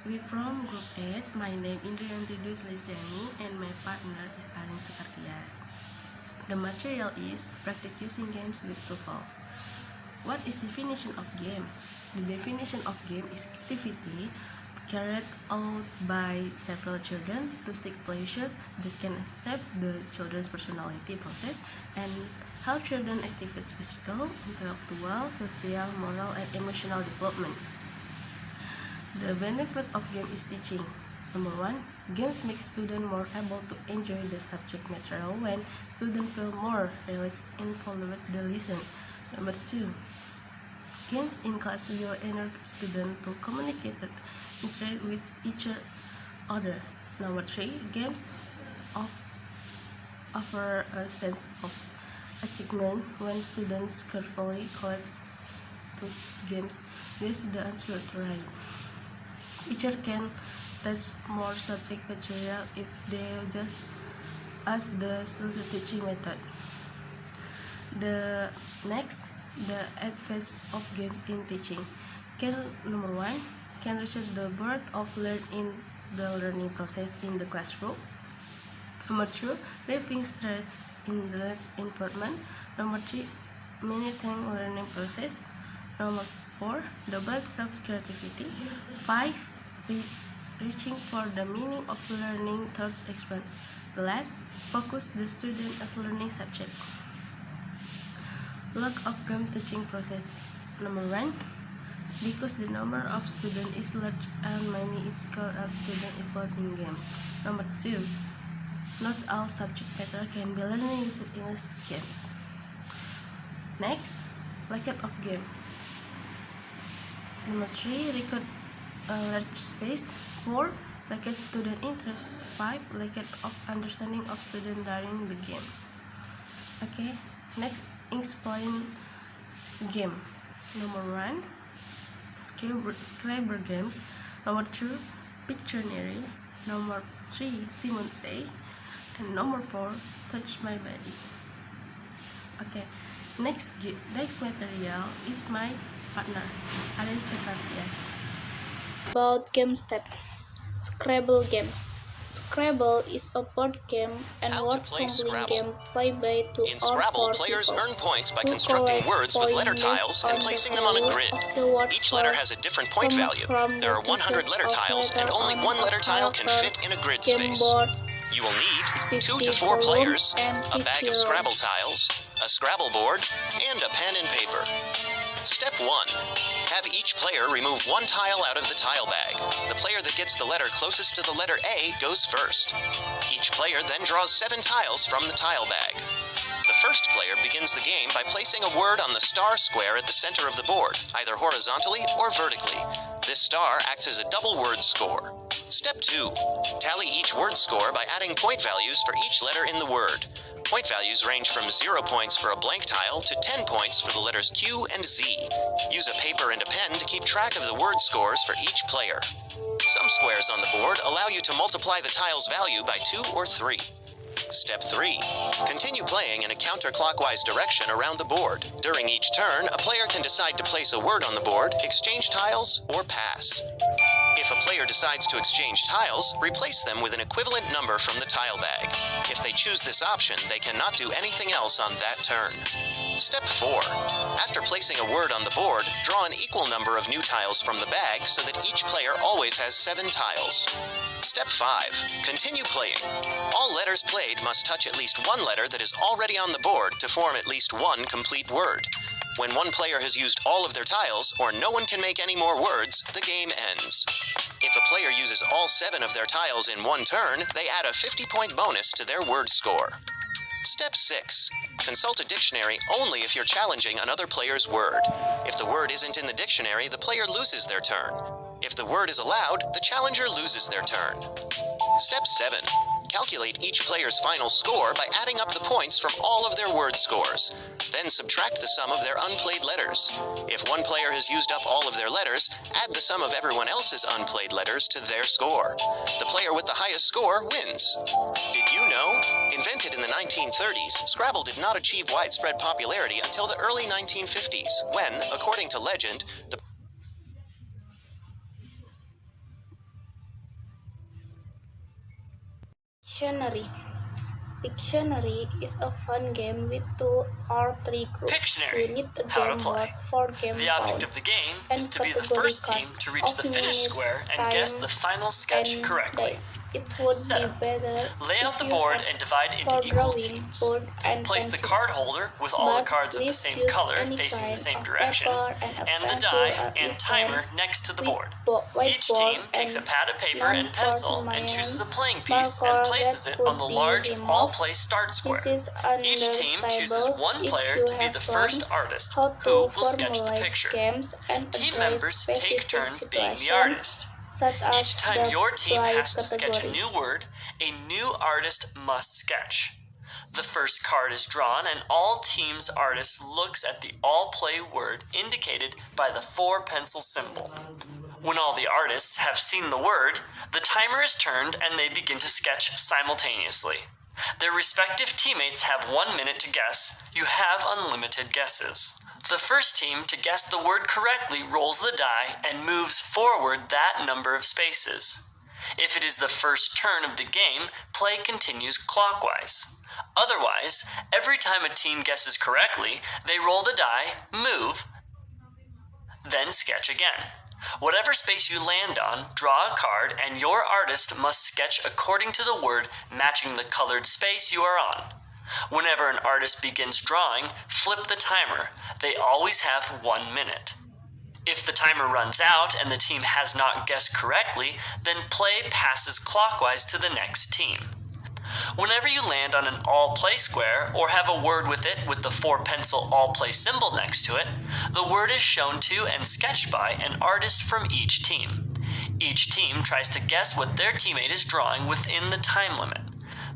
We from Group 8. My name is Indriyanti Listiani and my partner is Arin Sekartias. The material is practice using games with TOEFL. What is definition of game? The definition of game is activity carried out by several children to seek pleasure that can accept the children's personality process and help children activate physical, intellectual, social, moral, and emotional development. The benefit of game is teaching. Number 1, games make students more able to enjoy the subject material when students feel more relaxed and follow the lesson. Number 2, games in class will encourage students to communicate and interact with each other. Number 3, games offer a sense of achievement when students carefully collect those games. Guess the answer right. Teacher can teach more subject material if they just ask the teaching method. The advantage of games in teaching. Number 1, can reach the birth of learn in the learning process in the classroom. Number 2, relieving stress in the environment. Number 3, managing learning process. Number 4, double self-creativity. 5, reaching for the meaning of learning thoughts expand. The last, focus the student as learning subject. Lack of game teaching process. Number 1, because the number of students is large and many it's called as student involved in game. Number 2, not all subject matter can be learned using games. Next, lack of game. Number 3, record large space. 4, lack of student interest. 5, lack of understanding of student during the game. Okay, next, explain game. Number 1, Scrabble games. Number 2, Pictionary. Number 3, Simon Say. And number 4, Touch My Body. Okay, next material is my partner, Arin Sekartias. About game step. Scrabble game. Scrabble is a board game and word tumbling game played by 2 In or Scrabble, 4 players people earn points by who constructing collect words with letter points tiles and on placing the them on a value grid. of the word Each letter card has a different point come value. from There the are 100 pieces letter of tiles and letter only on one a letter tile can card, fit in a grid game space. board, You will need 2 50 to 4 players, and a bag 50 of Scrabble rounds. tiles, a Scrabble board, and a pen and paper. Step 1. Have each player remove 1 tile out of the tile bag. The player that gets the letter closest to the letter A goes first. Each player then draws 7 tiles from the tile bag. The first player begins the game by placing a word on the star square at the center of the board, either horizontally or vertically. This star acts as a double word score. Step 2. Tally each word score by adding point values for each letter in the word. Point values range from 0 points for a blank tile to 10 points for the letters Q and Z. Use a paper and a pen to keep track of the word scores for each player. Some squares on the board allow you to multiply the tile's value by 2 or 3. Step 3. Continue playing in a counterclockwise direction around the board. During each turn, a player can decide to place a word on the board, exchange tiles, or pass. If a player decides to exchange tiles, replace them with an equivalent number from the tile bag. If they choose this option, they cannot do anything else on that turn. Step 4. After placing a word on the board, draw an equal number of new tiles from the bag so that each player always has 7 tiles. Step 5. Continue playing. All letters played must touch at least one letter that is already on the board to form at least one complete word. When one player has used all of their tiles, or no one can make any more words, the game ends. If a player uses all 7 of their tiles in one turn, they add a 50-point bonus to their word score. Step 6. Consult a dictionary only if you're challenging another player's word. If the word isn't in the dictionary, the player loses their turn. If the word is allowed, the challenger loses their turn. Step 7. Calculate each player's final score by adding up the points from all of their word scores. Then subtract the sum of their unplayed letters. If one player has used up all of their letters, add the sum of everyone else's unplayed letters to their score. The player with the highest score wins. Did you know? Invented in the 1930s, Scrabble did not achieve widespread popularity until the early 1950s, when, according to legend, the Pictionary. Pictionary is a fun game with 2 or 3 groups. Pictionary. You need a How to game play. board for game The object points of the game and is to be the category first card team to reach the of finish minutes, square and time, guess the final sketch and correctly. days. It would Setup. be better Lay out if the you board had and divide into for equal drawing, teams. board, and Place the pencil. card holder with all the But cards of the please same use color any facing the kind same of direction, paper and a the pencil die or and even timer next to the board. Each whiteboard team takes a and pad of paper and pencil and chooses a playing piece marker and places that it on the could be large removed. all-play start square. This is Each team chooses understandable one if player you to be have the first learned artist how who to will sketch the formulate picture. games and Team address members take specific turns being the situations, artist. such as Each time the your team fly has to sketch a category. new word, a new artist must sketch. The first card is drawn and all teams' artists looks at the all-play word indicated by the 4 pencil symbol. When all the artists have seen the word, the timer is turned and they begin to sketch simultaneously. Their respective teammates have 1 minute to guess. You have unlimited guesses. The first team to guess the word correctly rolls the die and moves forward that number of spaces. If it is the first turn of the game, play continues clockwise. Otherwise, every time a team guesses correctly, they roll the die, move, then sketch again. Whatever space you land on, draw a card, and your artist must sketch according to the word matching the colored space you are on. Whenever an artist begins drawing, flip the timer. They always have 1 minute. If the timer runs out and the team has not guessed correctly, then play passes clockwise to the next team. Whenever you land on an all-play square or have a word with it with the 4 pencil all-play symbol next to it, the word is shown to and sketched by an artist from each team. Each team tries to guess what their teammate is drawing within the time limit.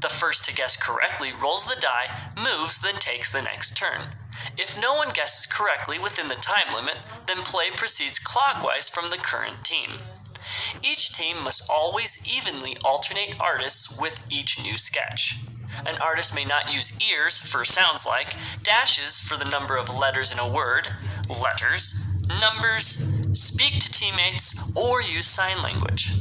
The first to guess correctly rolls the die, moves, then takes the next turn. If no one guesses correctly within the time limit, then play proceeds clockwise from the current team. Each team must always evenly alternate artists with each new sketch. An artist may not use ears for sounds like, dashes for the number of letters in a word, letters, numbers, speak to teammates, or use sign language.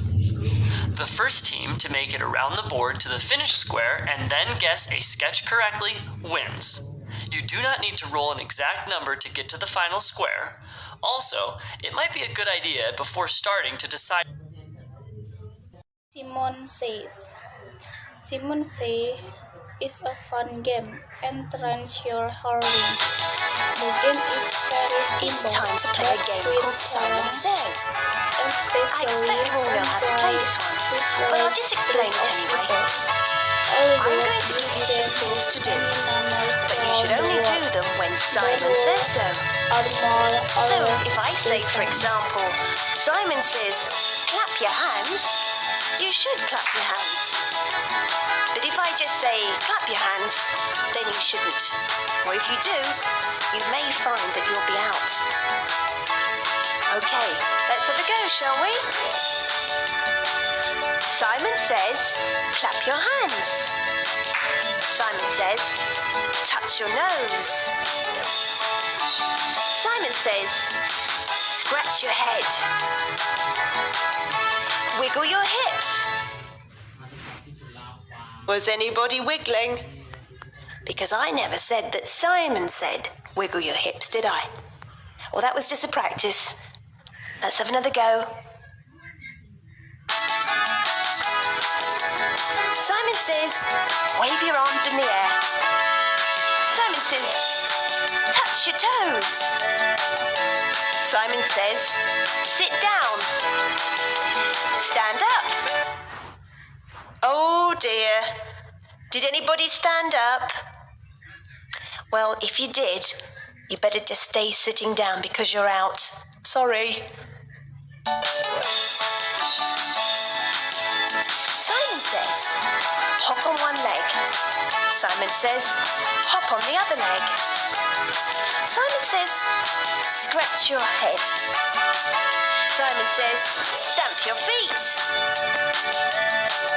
The first team to make it around the board to the finish square and then guess a sketch correctly wins. You do not need to roll an exact number to get to the final square. Also, it might be a good idea before starting to decide. Simon Says. Simon Says is a fun game and trains your hearing. The game is very simple. It's time to play a game called Simon Says. I Especially expect you all know how to play this one, but I'll just explain it anyway. I'm going to give you some things to do, but you should only do them when Simon says so. So if I say, for example, Simon says, clap your hands, you should clap your hands. But if I just say, clap your hands, then you shouldn't. Or if you do, you may find that you'll be out. Okay, let's have a go, shall we? Simon says, clap your hands. Simon says, touch your nose. Simon says, scratch your head. Wiggle your hips. Was anybody wiggling? Because I never said that Simon said, wiggle your hips, did I? Well, that was just a practice. Let's have another go. Simon says, wave your arms in the air. Simon says, touch your toes. Simon says, sit down. Stand up. Oh dear. Did anybody stand up? Well, if you did, you better just stay sitting down because you're out. Sorry. Simon says, hop on one leg. Simon says, hop on the other leg. Simon says, scratch your head. Simon says, stamp your feet.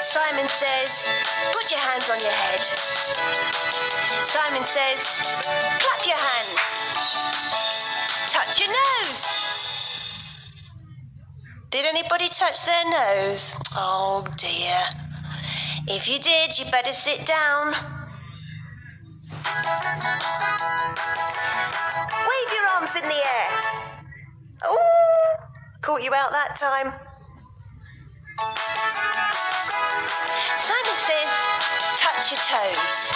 Simon says, put your hands on your head. Simon says, clap your hands. Touch your nose. Did anybody touch their nose? Oh dear. If you did, you better sit down. Wave your arms in the air. Oh, caught you out that time. Simon says, touch your toes.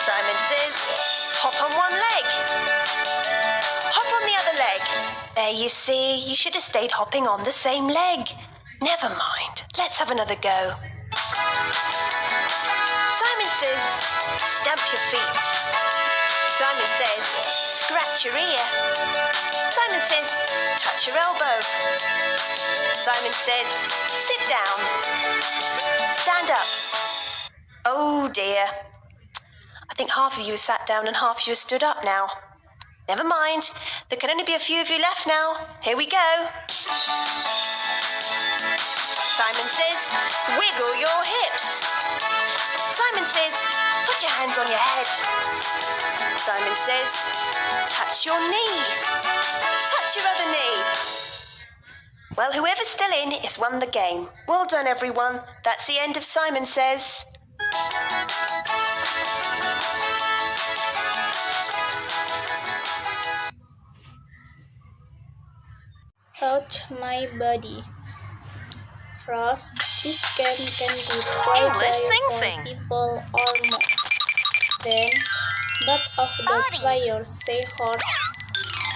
Simon says, hop on one leg. Hop on the other leg. There, you see, you should have stayed hopping on the same leg. Never mind, let's have another go. Simon says, stamp your feet. Simon says, scratch your ear. Simon says, touch your elbow. Simon says, sit down. Stand up. Oh dear. I think half of you are sat down and half of you are stood up now. Never mind. There can only be a few of you left now. Here we go. Simon says, wiggle your hips. Simon says, put your hands on your head. Simon says, touch your knee. Touch your other knee. Well, whoever's still in has won the game. Well done, everyone. That's the end of Simon Says. Touch my body. First, this game can be played by 4 people or more. Then, both of the players say hold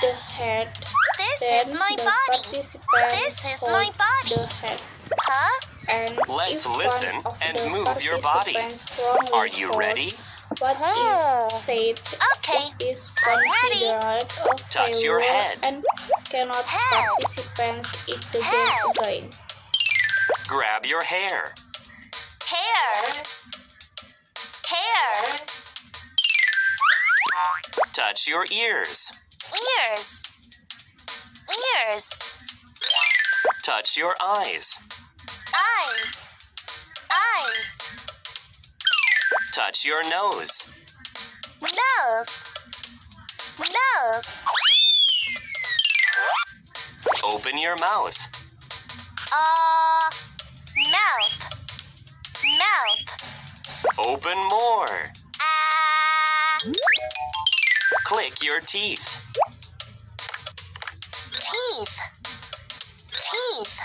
the head. Then the participants hold the head. And Let's if listen one of and the move your body. participants wrongly Are you hold ready? what is said is considered a Touch your failure head. and cannot participants in the game again. Grab your hair. Hair. Hair. Touch your ears. Ears. Ears. Touch your eyes. Eyes. Eyes. Touch your nose. Nose. Nose. Open your mouth. Mouth. Mouth. Open more. Ah. Click your teeth. Teeth. Teeth.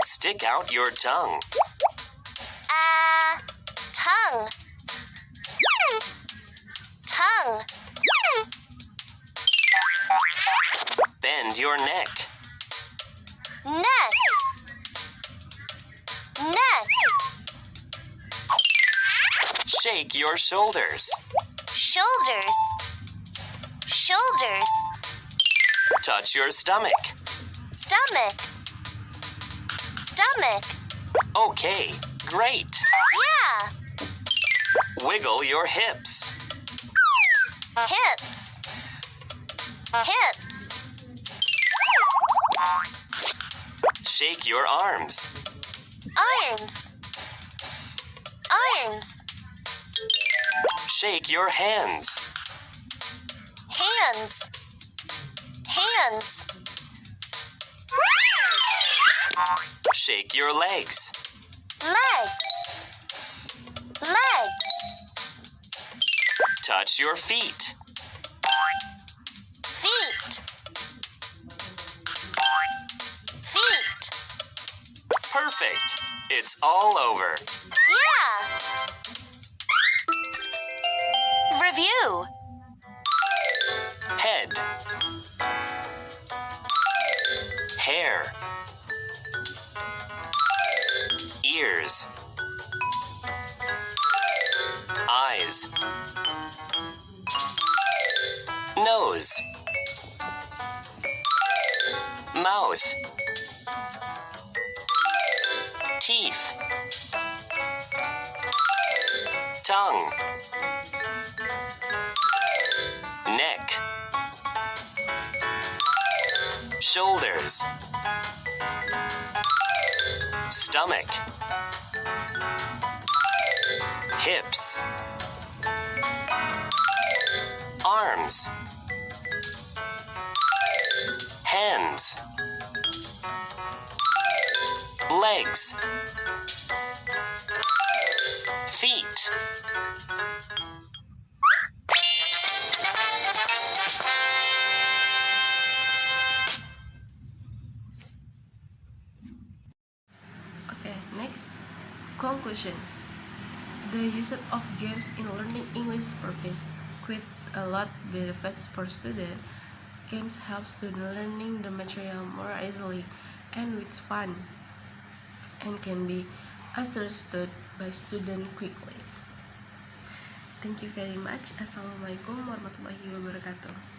Stick out your tongue. Tongue. Tongue. Bend your neck. Neck. Neck. Shake your shoulders. Shoulders. Shoulders. Touch your stomach. Stomach. Stomach. Okay, great. Yeah. Wiggle your hips. Hips. Hips. Shake your arms. Arms. Arms. Shake your hands. Hands. Hands. Shake your legs. Legs. Legs. Touch your feet. Feet. Feet. Perfect. It's all over. Yeah. Review. Head. Hair. Ears. Eyes. Nose. Mouth. Teeth. Tongue. Neck. Shoulders. Stomach. Hips. Arms. Hands. Legs. Feet. Okay, next, conclusion. The use of games in learning English provides quite a lot of benefits for students. Games help students learning the material more easily and with fun, and can be understood by students quickly. Thank you very much. Assalamualaikum warahmatullahi wabarakatuh.